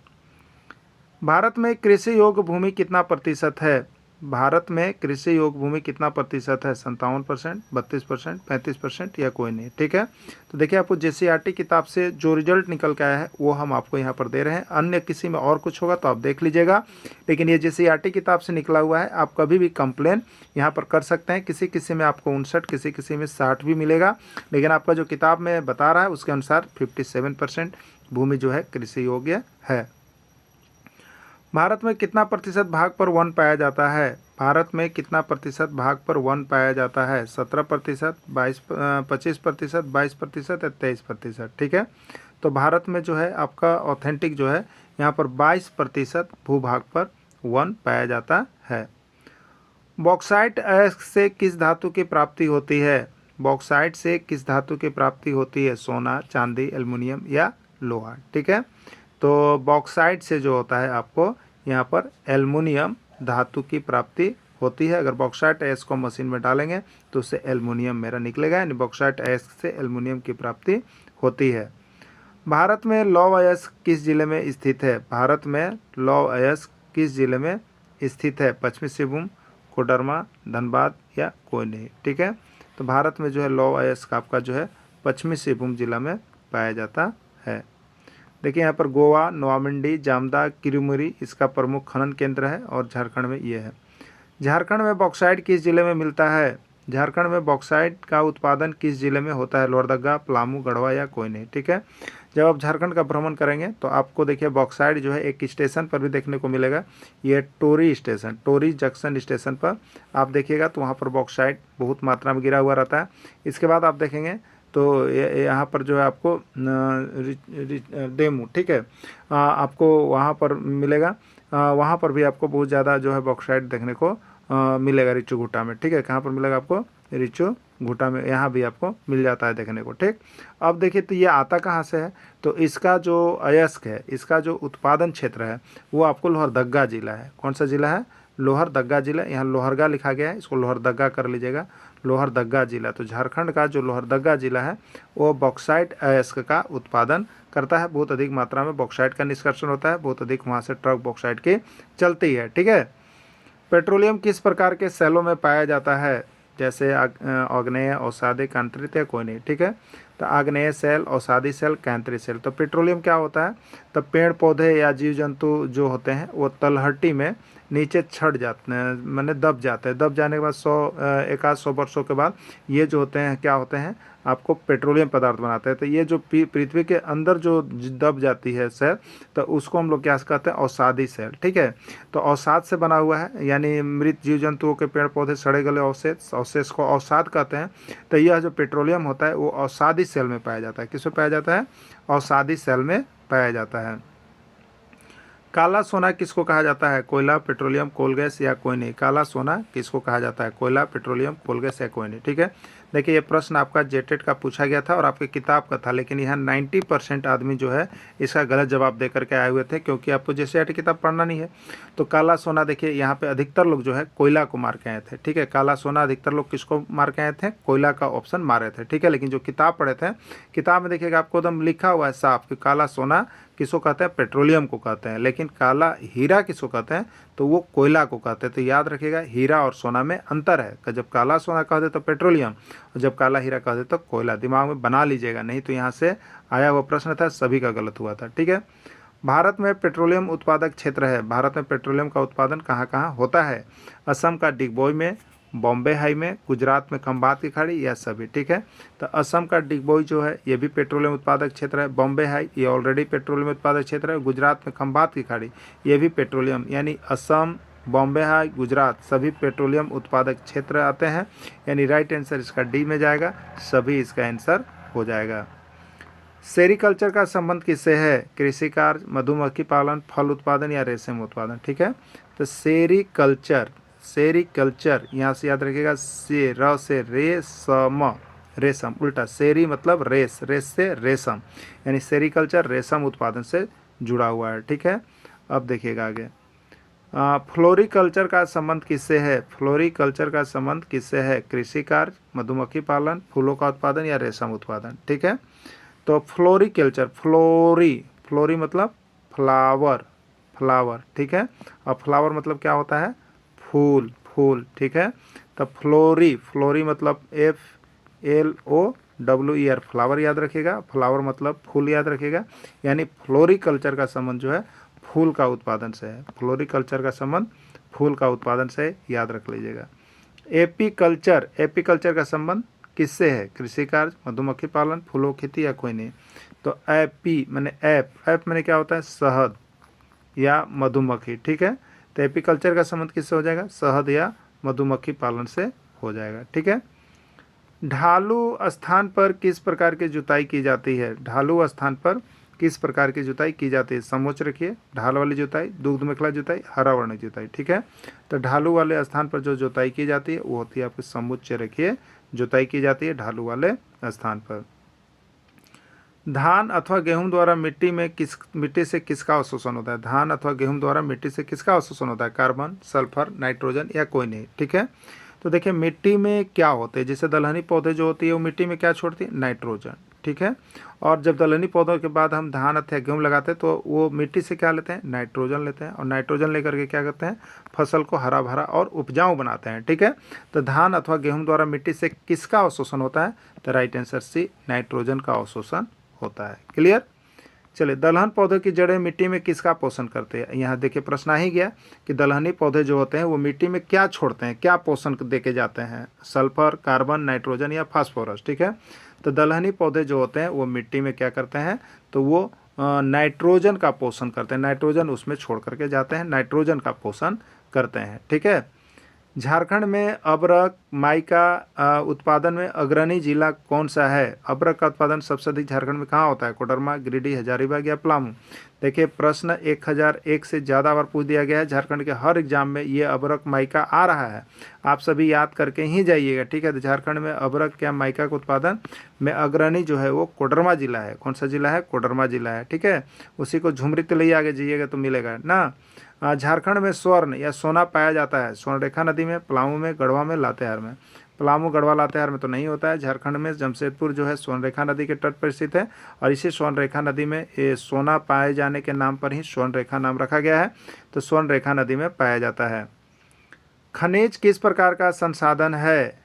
भारत में कृषि योग्य भूमि कितना प्रतिशत है? भारत में कृषि योग्य भूमि कितना प्रतिशत है? 57%, 32%, 35% या कोई नहीं। ठीक है, तो देखिए आपको JCERT किताब से जो रिजल्ट निकल के आया है वो हम आपको यहाँ पर दे रहे हैं। अन्य किसी में और कुछ होगा तो आप देख लीजिएगा, लेकिन ये JCERT किताब से निकला हुआ है। आप कभी भी कंप्लेन यहाँ पर कर सकते हैं। किसी किसी में आपको 59, किसी किसी में 60 भी मिलेगा, लेकिन आपका जो किताब में बता रहा है उसके अनुसार 57% भूमि जो है कृषि योग्य है। भारत में कितना प्रतिशत भाग पर वन पाया जाता है? भारत में कितना प्रतिशत भाग पर वन पाया जाता है? 17%, 25%, 22% या 23%। ठीक है, तो भारत में जो है आपका ऑथेंटिक जो है यहाँ पर 22% भूभाग पर वन पाया जाता है। बॉक्साइट अयस्क से किस धातु की प्राप्ति होती है? बॉक्साइट से किस धातु की प्राप्ति होती है? सोना, चांदी, एल्युमिनियम या लोहा। ठीक है, तो बॉक्साइट से जो होता है आपको यहाँ पर एल्युमिनियम धातु की प्राप्ति होती है। अगर बॉक्साइट अयस्क को मशीन में डालेंगे तो उससे एल्युमिनियम मेरा निकलेगा, यानी बॉक्साइट अयस्क से एल्युमिनियम की प्राप्ति होती है। भारत में लौह अयस्क किस जिले में स्थित है? भारत में लौह अयस्क किस जिले में स्थित है? पश्चिमी सिंहभूम, कोडरमा, धनबाद या कोई नहीं। ठीक है, तो भारत में जो है लौह अयस्क आपका जो है पश्चिमी सिंहभूम जिला में पाया जाता है। देखिए यहाँ पर गोवा, नवामंडी, जामदा, किरुमुरी इसका प्रमुख खनन केंद्र है, और झारखंड में ये है। झारखंड में बॉक्साइट किस जिले में मिलता है? झारखंड में बॉक्साइट का उत्पादन किस जिले में होता है? लोहरदगा, पलामू, गढ़वा या कोई नहीं। ठीक है, जब आप झारखंड का भ्रमण करेंगे तो आपको देखिए बॉक्साइट जो है एक स्टेशन पर भी देखने को मिलेगा, ये Tori station, Tori junction station पर आप देखिएगा तो वहाँ पर बॉक्साइट बहुत मात्रा में गिरा हुआ रहता है। इसके बाद आप देखेंगे तो यहाँ पर जो है आपको डेमू, ठीक है, आपको वहाँ पर मिलेगा। वहाँ पर भी आपको बहुत ज़्यादा जो है बॉक्साइट देखने को मिलेगा रिचू घुट्टा में। ठीक है, कहाँ पर मिलेगा आपको? रिचू घुट्टा में, यहाँ भी आपको मिल जाता है देखने को। ठीक, अब देखिए तो ये आता कहाँ से है? तो इसका जो अयस्क है, इसका जो उत्पादन क्षेत्र है वो आपको लोहरदगा जिला है। कौन सा जिला है? लोहरदगा जिला। यहाँ लोहरगा लिखा गया है, इसको लोहरदगा कर लीजिएगा, लोहरदगा जिला। तो झारखंड का जो लोहरदगा जिला है वो बॉक्साइट अयस्क का उत्पादन करता है। बहुत अधिक मात्रा में बॉक्साइट का निष्कर्षण होता है, बहुत अधिक वहाँ से ट्रक बॉक्साइट की चलती है। ठीक है, पेट्रोलियम किस प्रकार के सेलों में पाया जाता है? जैसे आग्नेय, अवसादी, कांतरित या कोई नहीं। ठीक है, तो आग्नेय सेल, अवसादी सेल, कांतरित सेल। तो पेट्रोलियम क्या होता है? तो पेड़ पौधे या जीव जंतु जो होते हैं वो तलहटी में नीचे छट जाते हैं, मैंने दब जाते हैं। दब जाने के बाद 100 वर्षों के बाद ये जो होते हैं क्या होते हैं? आपको पेट्रोलियम पदार्थ बनाते हैं। तो ये जो पृथ्वी के अंदर जो दब जाती है सेल, तो उसको हम लोग क्या कहते हैं? अवसादी सेल। ठीक है, तो अवसाद से बना हुआ है, यानी मृत जीव जंतुओं के पेड़ पौधे सड़े गले अवशेष को अवसाद कहते हैं। तो यह जो पेट्रोलियम होता है वो अवसादी सेल में पाया जाता है। किसमें पाया जाता है? अवसादी सेल में पाया जाता है। काला सोना किसको कहा जाता है? कोयला, पेट्रोलियम, कोल गैस या कोई नहीं। काला सोना किसको कहा जाता है? कोयला, पेट्रोलियम, कोल गैस या कोई नहीं। ठीक है, देखिए ये प्रश्न आपका जेटेट का पूछा गया था और आपके किताब का था, लेकिन यहाँ 90% आदमी जो है इसका गलत जवाब दे करके आए हुए थे, क्योंकि आपको JCERT किताब पढ़ना नहीं है। तो काला सोना देखिए यहाँ पे अधिकतर लोग जो है कोयला को मार के आए थे। ठीक है, काला सोना अधिकतर लोग किसको मार के आए थे? कोयला का ऑप्शन मारे थे। ठीक है, लेकिन जो किताब पढ़े थे, किताब में देखिएगा आपको एकदम लिखा हुआ है साफ कि काला सोना किसको कहते हैं? पेट्रोलियम को कहते हैं। लेकिन काला हीरा किसको कहते हैं? तो वो कोयला को कहते हैं। तो याद रखिएगा हीरा और सोना में अंतर है, कि जब काला सोना कह दे तो पेट्रोलियम, और जब काला हीरा कह दे तो कोयला। दिमाग में बना लीजिएगा, नहीं तो यहाँ से आया हुआ प्रश्न था, सभी का गलत हुआ था। ठीक है, भारत में पेट्रोलियम उत्पादक क्षेत्र है। भारत में पेट्रोलियम का उत्पादन कहाँ कहाँ होता है? असम का डिगबोई में, बॉम्बे हाई में, गुजरात में खंभात की खाड़ी या सभी। ठीक है, तो असम का डिगबोई जो है ये भी पेट्रोलियम उत्पादक क्षेत्र है। बॉम्बे हाई ये ऑलरेडी पेट्रोलियम उत्पादक क्षेत्र है। गुजरात में खंभात की खाड़ी ये भी पेट्रोलियम, यानी असम, बॉम्बे हाई, गुजरात सभी पेट्रोलियम उत्पादक क्षेत्र आते हैं। यानी राइट आंसर इसका डी में जाएगा, सभी इसका आंसर हो जाएगा। सेरीकल्चर का संबंध किससे है? कृषि कार्य, मधुमक्खी पालन, फल उत्पादन या रेशम उत्पादन। ठीक है, तो सेरीकल्चर, सेरीकल्चर यहाँ से याद रखिएगा, से र से रेशम, रेशम उल्टा, सेरी मतलब रेस, रेस से रेशम, यानी सेरीकल्चर रेशम उत्पादन से जुड़ा हुआ है। ठीक है, अब देखिएगा आगे, फ्लोरिकल्चर का संबंध किससे है? फ्लोरिकल्चर का संबंध किससे है? कृषि कार्य, मधुमक्खी पालन, फूलों का उत्पादन या रेशम उत्पादन। ठीक है, तो फ्लोरिकल्चर, फ्लोरी मतलब फ्लावर, फ्लावर। ठीक है, और फ्लावर मतलब क्या होता है? फूल, फूल, ठीक है। तो फ्लोरी, फ्लोरी मतलब FLOWER, फ्लावर याद रखिएगा, फ्लावर मतलब फूल याद रखिएगा, यानी फ्लोरिकल्चर का संबंध जो है फूल का उत्पादन से है। फ्लोरिकल्चर का संबंध फूल का उत्पादन से, याद रख लीजिएगा। एपीकल्चर, एपीकल्चर का संबंध किससे है? कृषि कार्य, मधुमक्खी पालन, फूलों खेती या कोई नहीं। तो एपी मैंने ऐप मैंने क्या होता है? शहद या मधुमक्खी, ठीक है। तो एपीकल्चर का संबंध किससे हो जाएगा? शहद या मधुमक्खी पालन से हो जाएगा, ठीक है। ढालू स्थान पर किस प्रकार की जुताई की जाती है? ढालू स्थान पर किस प्रकार की जुताई की जाती है? समोच्च रखिए, ढाल वाली जुताई, दुग्ध मेखला जुताई, हरा वर्ण जुताई, ठीक है। तो ढालू वाले स्थान पर जो जुताई की जाती है वो होती है आपकी समुच्चय रखिए जुताई की जाती है ढालू वाले स्थान पर। धान अथवा गेहूं द्वारा मिट्टी से किसका अवशोषण होता है? धान अथवा गेहूं द्वारा मिट्टी से किसका अवशोषण होता है? कार्बन, सल्फर, नाइट्रोजन या कोई नहीं, ठीक है। तो देखिए मिट्टी में क्या होते हैं, जैसे दलहनी पौधे जो होती है वो मिट्टी में क्या छोड़ती है? नाइट्रोजन, ठीक है। और जब दलहनी पौधों के बाद हम धान अथवा गेहूँ लगाते हैं तो वो मिट्टी से क्या लेते हैं? नाइट्रोजन लेते हैं, और नाइट्रोजन लेकर के क्या करते हैं? फसल को हरा भरा और उपजाऊ बनाते हैं, ठीक है। तो धान अथवा गेहूँ द्वारा मिट्टी से किसका अवशोषण होता है? तो राइट आंसर सी, नाइट्रोजन का अवशोषण होता है। क्लियर? चलिए, दलहन पौधे की जड़ें मिट्टी में किसका पोषण करते हैं? यहाँ देखिए प्रश्न आ ही गया कि दलहनी पौधे जो होते हैं वो मिट्टी में क्या छोड़ते हैं, क्या पोषण दे के जाते हैं? सल्फर, कार्बन, नाइट्रोजन या फास्फोरस, ठीक है। तो दलहनी पौधे जो होते हैं वो मिट्टी में क्या करते हैं? तो वो नाइट्रोजन का पोषण करते हैं, नाइट्रोजन उसमें छोड़ करके जाते हैं, नाइट्रोजन का पोषण करते हैं, ठीक है। झारखंड में अबरक माइका उत्पादन में अग्रणी जिला कौन सा है? अबरक का उत्पादन सबसे अधिक झारखंड में कहाँ होता है? कोडरमा, गिरिडीह, हजारीबाग या पलामू? देखिए प्रश्न 1001 से ज़्यादा बार पूछ दिया गया है, झारखंड के हर एग्जाम में ये अबरक माइका आ रहा है, आप सभी याद करके ही जाइएगा, ठीक है। तो झारखंड में अबरक या माइका के उत्पादन में अग्रणी जो है वो कोडरमा जिला है। कौन सा जिला है? कोडरमा जिला है, ठीक है। उसी को झुमरी तो ले आगे जाइएगा तो मिलेगा ना। झारखंड में स्वर्ण या सोना पाया जाता है? स्वर्णरेखा नदी में, पलामू में, गढ़वा में, लातेहार में? पलामू, गढ़वा, लातेहार में तो नहीं होता है। झारखंड में जमशेदपुर जो है स्वर्णरेखा नदी के तट पर स्थित है, और इसी स्वर्णरेखा नदी में ये सोना पाए जाने के नाम पर ही स्वर्णरेखा नाम रखा गया है। तो स्वर्णरेखा नदी में पाया जाता है। खनिज किस प्रकार का संसाधन है?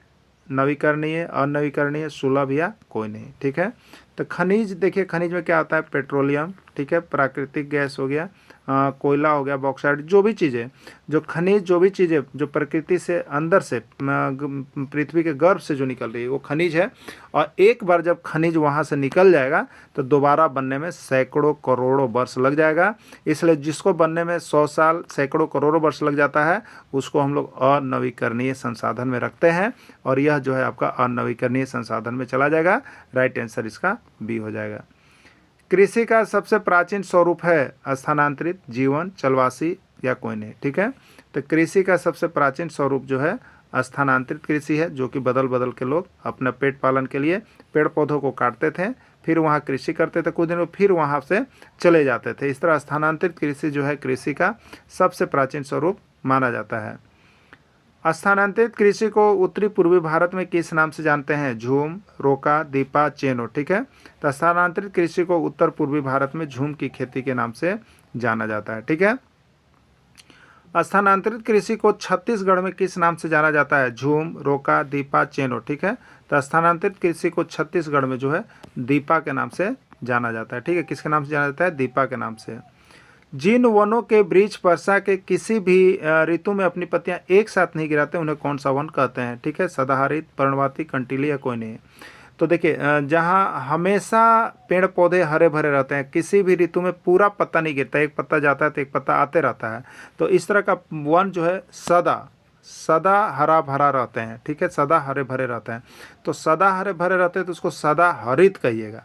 नवीकरणीय, अनवीकरणीय, सुलभ या कोई नहीं, ठीक है। तो खनिज देखिए, खनिज में क्या आता है? पेट्रोलियम, ठीक है, प्राकृतिक गैस हो गया, कोयला हो गया, बॉक्साइट, जो भी चीज़ें, जो खनिज, जो भी चीज़ें जो प्रकृति से अंदर से पृथ्वी के गर्भ से जो निकल रही है वो खनिज है। और एक बार जब खनिज वहाँ से निकल जाएगा तो दोबारा बनने में सैकड़ों करोड़ों वर्ष लग जाएगा। इसलिए जिसको बनने में 100 साल, सैकड़ों करोड़ों वर्ष लग जाता है उसको हम लोग अनवीकरणीय संसाधन में रखते हैं, और यह जो है आपका अनवीकरणीय संसाधन में चला जाएगा। राइट आंसर इसका बी हो जाएगा। कृषि का सबसे प्राचीन स्वरूप है? स्थानांतरित, जीवन, चलवासी या कोई नहीं, ठीक है। तो कृषि का सबसे प्राचीन स्वरूप जो है स्थानांतरित कृषि है, जो कि बदल बदल के लोग अपना पेट पालन के लिए पेड़ पौधों को काटते थे, फिर वहाँ कृषि करते थे कुछ दिन में, फिर वहाँ से चले जाते थे। इस तरह स्थानांतरित कृषि जो है कृषि का सबसे प्राचीन स्वरूप माना जाता है। स्थानांतरित कृषि को उत्तरी पूर्वी भारत में किस नाम से जानते हैं? झूम, रोका, दीपा, चेनो, ठीक है। तो स्थानांतरित कृषि को उत्तर पूर्वी भारत में झूम की खेती के नाम से जाना जाता है, ठीक है। स्थानांतरित कृषि को छत्तीसगढ़ में किस नाम से जाना जाता है? झूम, रोका, दीपा, चेनो, ठीक है। तो स्थानांतरित कृषि को छत्तीसगढ़ में जो है दीपा के नाम से जाना जाता है, ठीक है। किसके नाम से जाना जाता है? दीपा के नाम से। जिन वनों के वृक्ष वर्षा के किसी भी ऋतु में अपनी पत्तियां एक साथ नहीं गिराते उन्हें कौन सा वन कहते हैं? ठीक है, सदाहरित, पर्णवाती, कंटीली या कोई नहीं। तो देखिए जहाँ हमेशा पेड़ पौधे हरे भरे रहते हैं, किसी भी ऋतु में पूरा पत्ता नहीं गिरता, एक पत्ता जाता है तो एक पत्ता आते रहता है, तो इस तरह का वन जो है सदा हरा भरा रहते हैं, ठीक है, सदा हरे भरे रहते हैं। तो सदा हरे भरे रहते हैं तो उसको सदा हरित कहिएगा,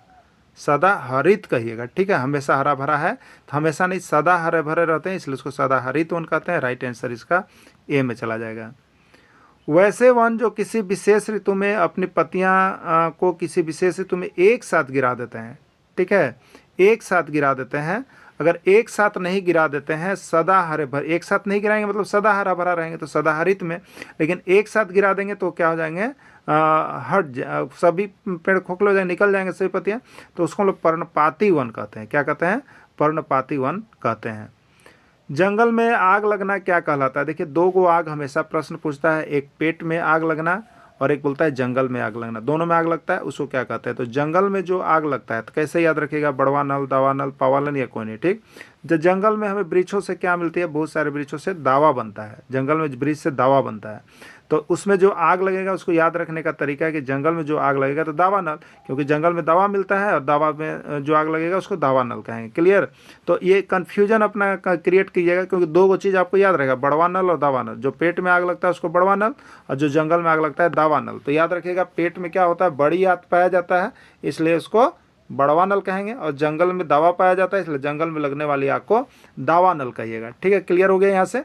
सदा हरित कहिएगा, ठीक है। हमेशा हरा भरा है तो हमेशा नहीं, सदा हरे भरे रहते हैं, इसलिए उसको सदा हरित वन कहते हैं। राइट आंसर इसका ए में चला जाएगा। वैसे वन जो किसी विशेष ऋतु में अपनी पत्तियां को किसी विशेष ऋतु में एक साथ गिरा देते हैं, ठीक है, एक साथ गिरा देते हैं। अगर एक साथ नहीं गिरा देते हैं, सदा हरे भरे, एक साथ नहीं गिराएंगे मतलब सदा हरा भरा रहेंगे तो सदा हरित में, लेकिन एक साथ गिरा देंगे तो क्या हो जाएंगे, सभी पेड़ खोखले हो जाएंगे, निकल जाएंगे सभी पत्तियां, तो उसको हम लोग पर्णपाती वन कहते हैं। क्या कहते हैं? पर्णपाती वन कहते हैं। जंगल में आग लगना क्या कहलाता है? देखिए, दो गो आग हमेशा प्रश्न पूछता है, एक पेट में आग लगना और एक बोलता है जंगल में आग लगना। दोनों में आग लगता है, उसको क्या कहते हैं? तो जंगल में जो आग लगता है, तो कैसे याद रखिएगा? बड़वा नल, दावा नल, पावा नल या कोई नहीं, ठीक। जो जंगल में हमें वृक्षों से क्या मिलती है? बहुत सारे वृक्षों से दावा बनता है। जंगल में वृक्ष से दावा बनता है, तो उसमें जो आग लगेगा उसको याद रखने का तरीका है कि जंगल में जो आग लगेगा तो दावा नल, क्योंकि जंगल में दवा मिलता है, और दवा में जो आग लगेगा उसको दावा नल कहेंगे। क्लियर? तो ये कन्फ्यूजन अपना क्रिएट कीजिएगा, क्योंकि दो गो चीज़ आपको याद रहेगा, बड़वा नल और दावा नल। जो पेट में आग लगता है उसको बड़वा नल, और जो जंगल में आग लगता है दावा नल। तो याद रखिएगा, पेट में क्या होता है? बड़ी आग पाया जाता है, इसलिए उसको बड़वा नल कहेंगे, और जंगल में दावा पाया जाता है, इसलिए जंगल में लगने वाली आग को दावा नल कहिएगा। ठीक है, क्लियर हो गया यहाँ से?